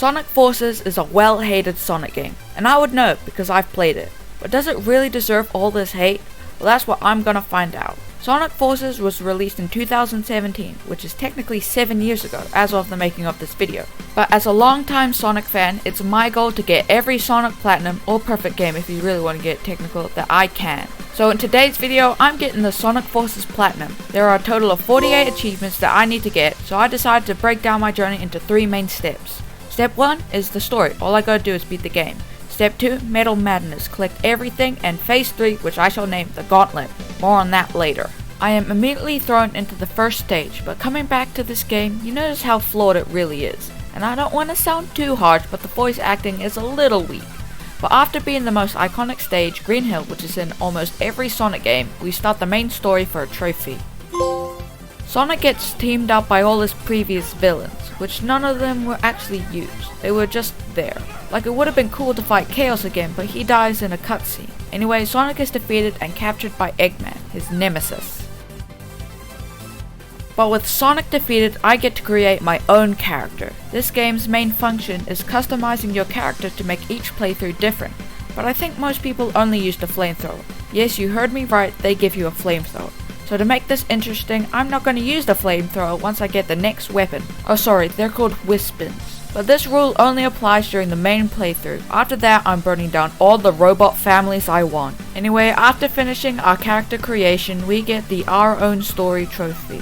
Sonic Forces is a well-hated Sonic game, and I would know because I've played it. But does it really deserve all this hate? Well, that's what I'm gonna find out. Sonic Forces was released in 2017, which is technically 7 years ago as of the making of this video. But as a long-time Sonic fan, it's my goal to get every Sonic Platinum, or Perfect game if you really want to get technical, that I can. So in today's video, I'm getting the Sonic Forces Platinum. There are a total of 48 achievements that I need to get, so I decided to break down my journey into 3 main steps. Step 1 is the story, all I gotta do is beat the game. Step 2, Metal Madness, collect everything, and Phase 3, which I shall name the Gauntlet. More on that later. I am immediately thrown into the first stage, but coming back to this game, you notice how flawed it really is. And I don't want to sound too harsh, but the voice acting is a little weak. But after being the most iconic stage, Green Hill, which is in almost every Sonic game, we start the main story for a trophy. Sonic gets teamed up by all his previous villains, which none of them were actually used. They were just there. Like, it would have been cool to fight Chaos again, but he dies in a cutscene. Anyway, Sonic is defeated and captured by Eggman, his nemesis. But with Sonic defeated, I get to create my own character. This game's main function is customizing your character to make each playthrough different, but I think most people only use the flamethrower. Yes, you heard me right, they give you a flamethrower. So to make this interesting, I'm not going to use the flamethrower once I get the next weapon. Oh sorry, they're called Wispins. But this rule only applies during the main playthrough. After that, I'm burning down all the robot families I want. Anyway, after finishing our character creation, we get the Our Own Story trophy.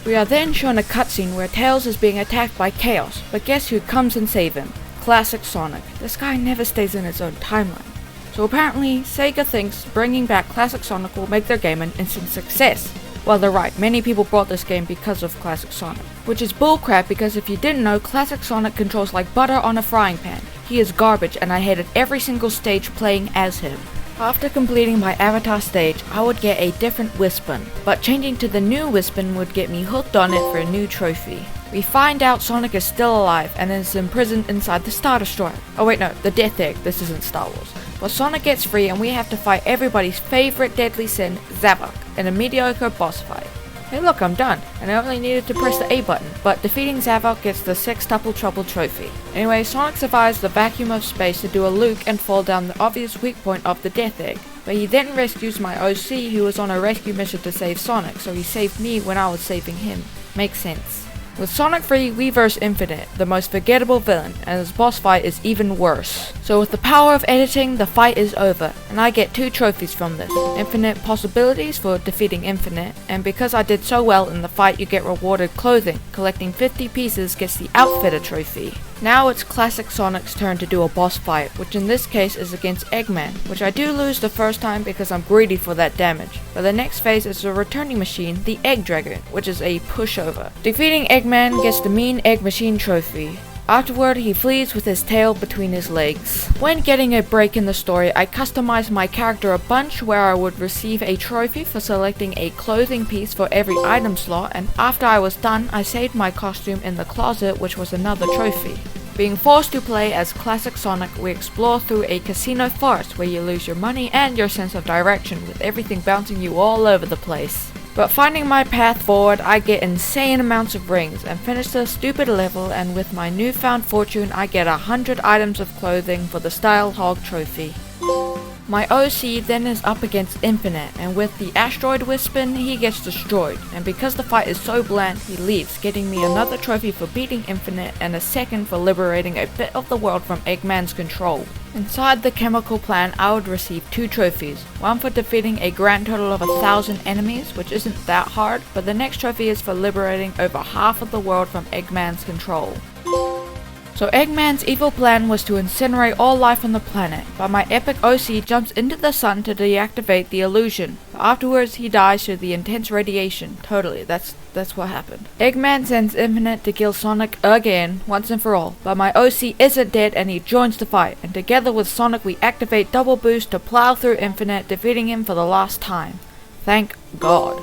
We are then shown a cutscene where Tails is being attacked by Chaos, but guess who comes and saves him? Classic Sonic. This guy never stays in his own timeline. So apparently, Sega thinks bringing back Classic Sonic will make their game an instant success. Well, they're right, many people bought this game because of Classic Sonic. Which is bullcrap because if you didn't know, Classic Sonic controls like butter on a frying pan. He is garbage and I hated every single stage playing as him. After completing my avatar stage, I would get a different Wispin, but changing to the new Wispin would get me hooked on it for a new trophy. We find out Sonic is still alive and is imprisoned inside the Star Destroyer. Oh wait no, the Death Egg, this isn't Star Wars. But Sonic gets free and we have to fight everybody's favorite deadly sin, Zavok, in a mediocre boss fight. Hey look, I'm done, and I only needed to press the A button, but defeating Zavok gets the Sextuple Trouble trophy. Anyway, Sonic survives the vacuum of space to do a Luke and fall down the obvious weak point of the Death Egg. But he then rescues my OC who was on a rescue mission to save Sonic, so he saved me when I was saving him. Makes sense. With Sonic 3, we verse Infinite, the most forgettable villain, and his boss fight is even worse. So with the power of editing, the fight is over, and I get 2 trophies from this. Infinite Possibilities for defeating Infinite, and because I did so well in the fight you get rewarded clothing. Collecting 50 pieces gets the Outfitter trophy. Now it's Classic Sonic's turn to do a boss fight, which in this case is against Eggman, which I do lose the first time because I'm greedy for that damage. But the next phase is a returning machine, the Egg Dragon, which is a pushover. Defeating Eggman gets the Mean Egg Machine trophy. Afterward, he flees with his tail between his legs. When getting a break in the story, I customized my character a bunch where I would receive a trophy for selecting a clothing piece for every item slot, and after I was done, I saved my costume in the closet, which was another trophy. Being forced to play as Classic Sonic, we explore through a casino forest where you lose your money and your sense of direction, with everything bouncing you all over the place. But finding my path forward, I get insane amounts of rings and finish the stupid level, and with my newfound fortune I get 100 items of clothing for the Style Hog trophy. My OC then is up against Infinite, and with the Asteroid Wispin, he gets destroyed, and because the fight is so bland, he leaves, getting me another trophy for beating Infinite and a second for liberating a bit of the world from Eggman's control. Inside the chemical plant, I would receive 2 trophies, one for defeating a grand total of 1,000 enemies, which isn't that hard, but the next trophy is for liberating over half of the world from Eggman's control. So Eggman's evil plan was to incinerate all life on the planet, but my epic OC jumps into the sun to deactivate the illusion. But afterwards he dies to the intense radiation. Totally, that's what happened. Eggman sends Infinite to kill Sonic again, once and for all, but my OC isn't dead and he joins the fight, and together with Sonic we activate Double Boost to plow through Infinite, defeating him for the last time. Thank God.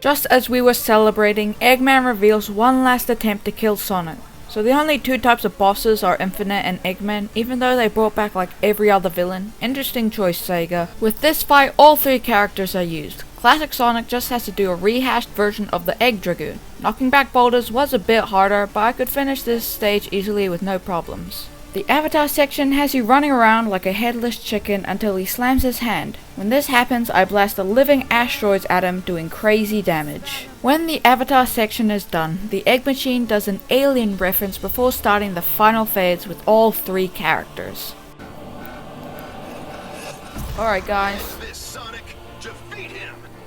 Just as we were celebrating, Eggman reveals one last attempt to kill Sonic. So the only 2 types of bosses are Infinite and Eggman, even though they brought back like every other villain. Interesting choice, Sega. With this fight, all 3 characters are used. Classic Sonic just has to do a rehashed version of the Egg Dragoon. Knocking back boulders was a bit harder, but I could finish this stage easily with no problems. The Avatar section has you running around like a headless chicken until he slams his hand. When this happens, I blast the living asteroids at him, doing crazy damage. When the Avatar section is done, the Egg Machine does an Alien reference before starting the final phase with all 3 characters. Alright guys.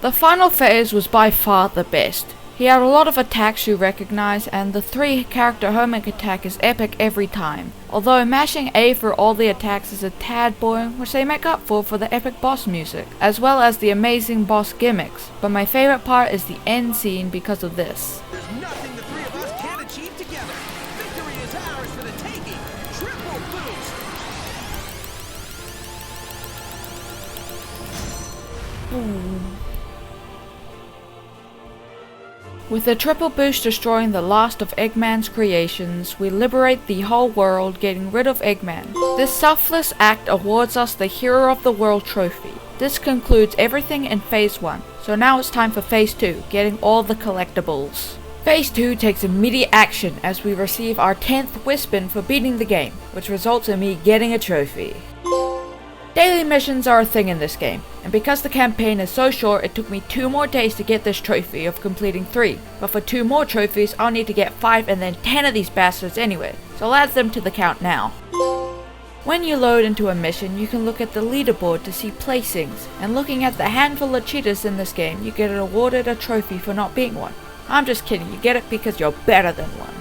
The final phase was by far the best. He had a lot of attacks you recognize, and the 3-character homing attack is epic every time. Although mashing A for all the attacks is a tad boring, which they make up for the epic boss music, as well as the amazing boss gimmicks. But my favorite part is the end scene because of this. There's nothing the 3 of us can't achieve together. Victory is ours for the taking. Triple boost. With the triple boost destroying the last of Eggman's creations, we liberate the whole world, getting rid of Eggman. This selfless act awards us the Hero of the World trophy. This concludes everything in Phase 1, so now it's time for Phase 2, getting all the collectibles. Phase 2 takes immediate action as we receive our 10th Wispin for beating the game, which results in me getting a trophy. Daily missions are a thing in this game, and because the campaign is so short, it took me 2 more days to get this trophy of completing 3, but for 2 more trophies I'll need to get 5 and then 10 of these bastards anyway, so I'll add them to the count now. When you load into a mission, you can look at the leaderboard to see placings, and looking at the handful of cheaters in this game, you get awarded a trophy for not being one. I'm just kidding, you get it because you're better than one.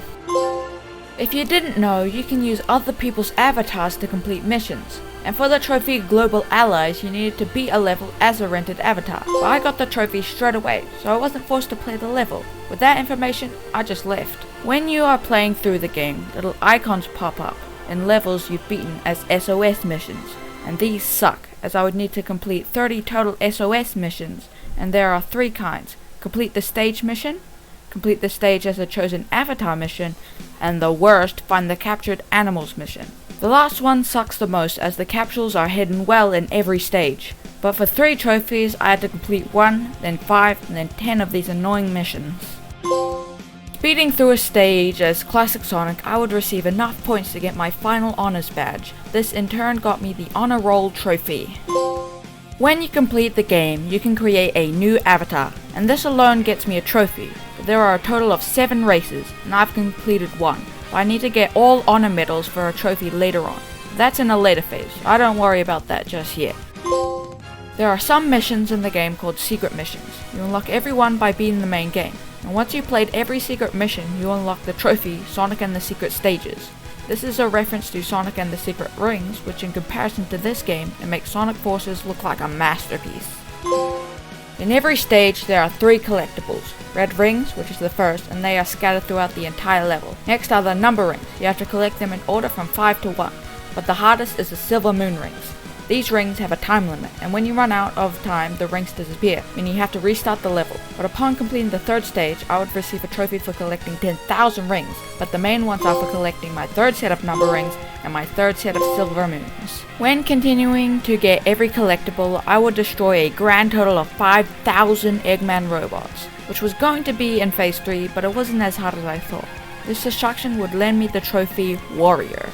If you didn't know, you can use other people's avatars to complete missions. And for the trophy Global Allies, you needed to beat a level as a rented avatar. But I got the trophy straight away, so I wasn't forced to play the level. With that information, I just left. When you are playing through the game, little icons pop up in levels you've beaten as SOS missions. And these suck, as I would need to complete 30 total SOS missions, and there are 3 kinds. Complete the stage mission, complete the stage as a chosen avatar mission, and the worst, find the captured animals mission. The last one sucks the most as the capsules are hidden well in every stage. But for 3 trophies I had to complete 1, then 5, and then 10 of these annoying missions. Speeding through a stage as Classic Sonic, I would receive enough points to get my final honors badge. This in turn got me the Honor Roll trophy. When you complete the game, you can create a new avatar, and this alone gets me a trophy. But there are a total of 7 races, and I've completed 1. But I need to get all honor medals for a trophy later on. That's in a later phase, so I don't worry about that just yet. There are some missions in the game called secret missions. You unlock every one by beating the main game, and once you've played every secret mission, you unlock the trophy Sonic and the Secret Stages. This is a reference to Sonic and the Secret Rings, which in comparison to this game, it makes Sonic Forces look like a masterpiece. In every stage there are 3 collectibles. Red rings, which is the first, and they are scattered throughout the entire level. Next are the number rings. You have to collect them in order from 5 to 1, but the hardest is the silver moon rings. These rings have a time limit, and when you run out of time, the rings disappear, meaning you have to restart the level. But upon completing the 3rd stage, I would receive a trophy for collecting 10,000 rings, but the main ones are for collecting my 3rd set of number rings and my 3rd set of silver moons. When continuing to get every collectible, I would destroy a grand total of 5,000 Eggman robots, which was going to be in Phase 3, but it wasn't as hard as I thought. This destruction would lend me the trophy Warrior.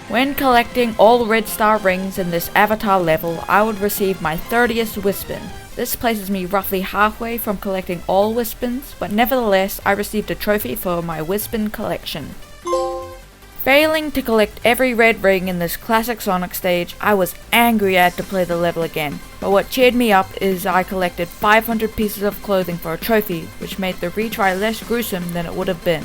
When collecting all red star rings in this avatar level, I would receive my 30th Wispin. This places me roughly halfway from collecting all Wispins, but nevertheless I received a trophy for my Wispin collection. Failing to collect every red ring in this Classic Sonic stage, I was angry I had to play the level again. But what cheered me up is I collected 500 pieces of clothing for a trophy, which made the retry less gruesome than it would have been.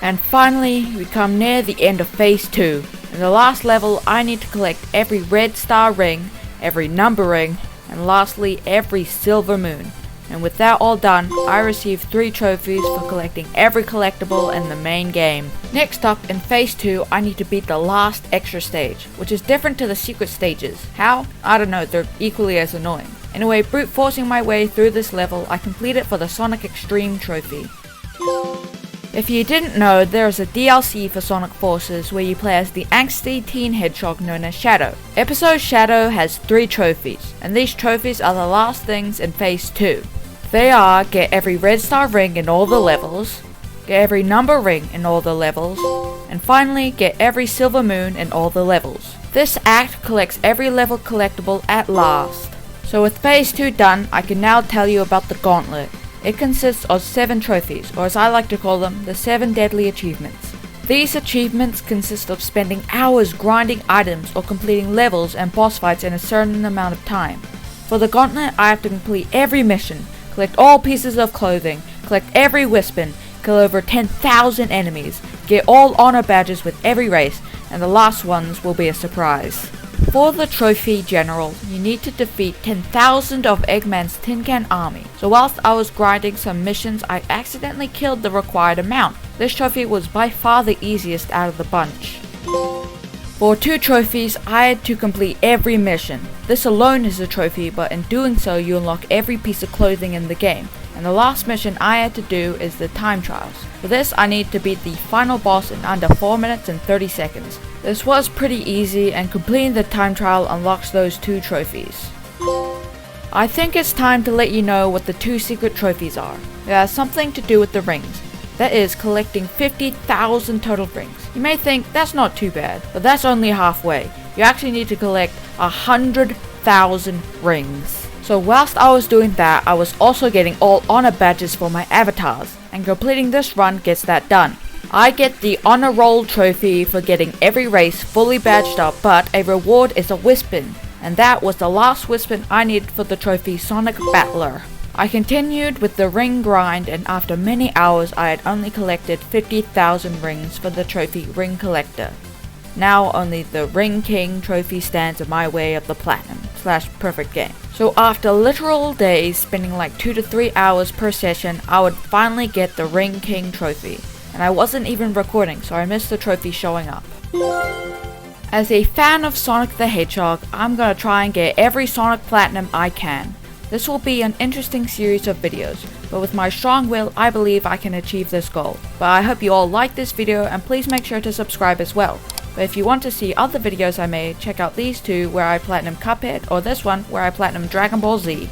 And finally, we come near the end of Phase 2. In the last level, I need to collect every red star ring, every number ring, and lastly, every silver moon. And with that all done, I received 3 trophies for collecting every collectible in the main game. Next up, in Phase 2, I need to beat the last extra stage, which is different to the secret stages. How? I don't know, they're equally as annoying. Anyway, brute forcing my way through this level, I complete it for the Sonic Extreme trophy. If you didn't know, there is a DLC for Sonic Forces where you play as the angsty teen hedgehog known as Shadow. Episode Shadow has 3 trophies, and these trophies are the last things in Phase 2. They are get every red star ring in all the levels, get every number ring in all the levels, and finally get every silver moon in all the levels. This act collects every level collectible at last. So with Phase 2 done, I can now tell you about the Gauntlet. It consists of 7 trophies, or as I like to call them, the 7 deadly achievements. These achievements consist of spending hours grinding items or completing levels and boss fights in a certain amount of time. For the Gauntlet, I have to complete every mission, collect all pieces of clothing, collect every Wispin, kill over 10,000 enemies, get all honor badges with every race, and the last ones will be a surprise. For the Trophy General, you need to defeat 10,000 of Eggman's Tin Can army. So whilst I was grinding some missions, I accidentally killed the required amount. This trophy was by far the easiest out of the bunch. For 2 trophies, I had to complete every mission. This alone is a trophy, but in doing so you unlock every piece of clothing in the game. And the last mission I had to do is the time trials. For this I need to beat the final boss in under 4 minutes and 30 seconds. This was pretty easy, and completing the time trial unlocks those 2 trophies. I think it's time to let you know what the 2 secret trophies are. It has something to do with the rings. That is, collecting 50,000 total rings. You may think that's not too bad, but that's only halfway. You actually need to collect 100,000 rings. So whilst I was doing that, I was also getting all honor badges for my avatars, and completing this run gets that done. I get the honor roll trophy for getting every race fully badged up, but a reward is a Wispin, and that was the last Wispin I needed for the trophy Sonic Battler. I continued with the ring grind, and after many hours I had only collected 50,000 rings for the trophy Ring Collector. Now only the Ring King trophy stands in my way of the platinum/perfect game. So after literal days spending like 2 to 3 hours per session, I would finally get the Ring King trophy. And I wasn't even recording, so I missed the trophy showing up. As a fan of Sonic the Hedgehog, I'm gonna try and get every Sonic Platinum I can. This will be an interesting series of videos, but with my strong will, I believe I can achieve this goal. But I hope you all like this video, and please make sure to subscribe as well. But if you want to see other videos I made, check out these 2 where I Platinum Cuphead, or this one where I Platinum Dragon Ball Z.